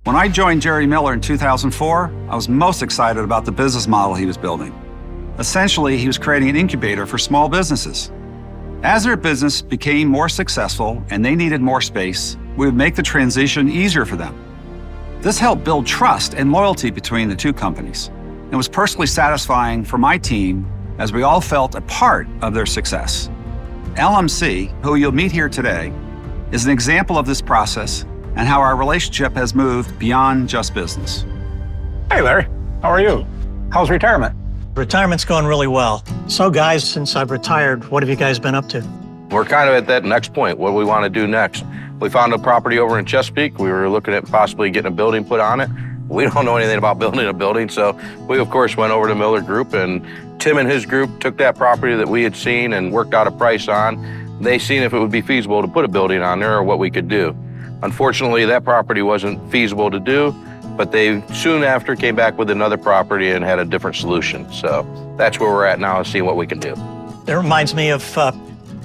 When I joined Jerry Miller in 2004, I was most excited about the business model he was building. Essentially, he was creating an incubator for small businesses. As their business became more successful and they needed more space, we would make the transition easier for them. This helped build trust and loyalty between the two companies. It was personally satisfying for my team as we all felt a part of their success. LMC, who you'll meet here today, is an example of this process and how our relationship has moved beyond just business. Hey, Larry. How are you? How's retirement? Retirement's going really well. So guys, since I've retired, what have you guys been up to? We're kind of at that next point, what do we want to do next? We found a property over in Chesapeake. We were looking at possibly getting a building put on it. We don't know anything about building a building, so we, of course, went over to Miller Group, and Tim and his group took that property that we had seen and worked out a price on. They seen if it would be feasible to put a building on there or what we could do. Unfortunately, that property wasn't feasible to do, but they soon after came back with another property and had a different solution. So that's where we're at now, is seeing what we can do. It reminds me of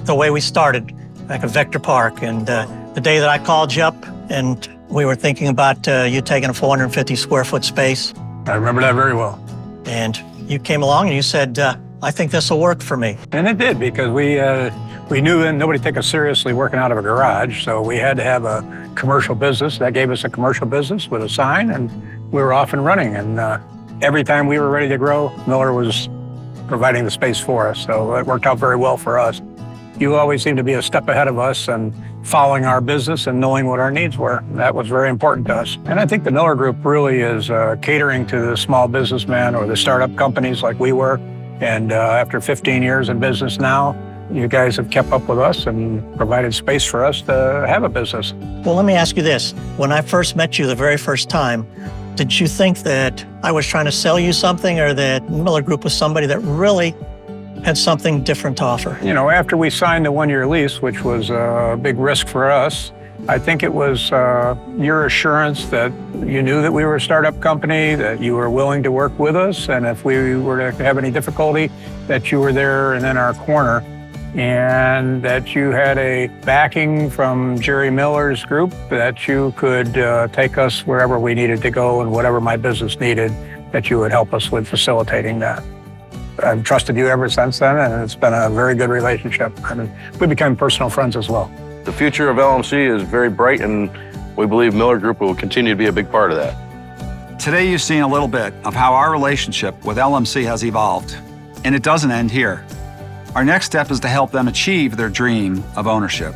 the way we started back at Vector Park, and the day that I called you up and we were thinking about you taking a 450 square foot space. I remember that very well. And you came along and you said, I think this will work for me. And it did, because we knew that nobody took us seriously working out of a garage, so we had to have a commercial business. That gave us a commercial business with a sign, and we were off and running. And every time we were ready to grow, Miller was providing the space for us, so it worked out very well for us. You always seemed to be a step ahead of us and following our business and knowing what our needs were. That was very important to us. And I think the Miller Group really is catering to the small businessman or the startup companies like we were. And after 15 years in business now, you guys have kept up with us and provided space for us to have a business. Well, let me ask you this. When I first met you the very first time, did you think that I was trying to sell you something, or that Miller Group was somebody that really had something different to offer? You know, after we signed the one-year lease, which was a big risk for us, I think it was your assurance that you knew that we were a startup company, that you were willing to work with us, and if we were to have any difficulty, that you were there and in our corner, and that you had a backing from Jerry Miller's group, that you could take us wherever we needed to go and whatever my business needed, that you would help us with facilitating that. I've trusted you ever since then, and it's been a very good relationship. And we became personal friends as well. The future of LMC is very bright, and we believe Miller Group will continue to be a big part of that. Today, you've seen a little bit of how our relationship with LMC has evolved, and it doesn't end here. Our next step is to help them achieve their dream of ownership.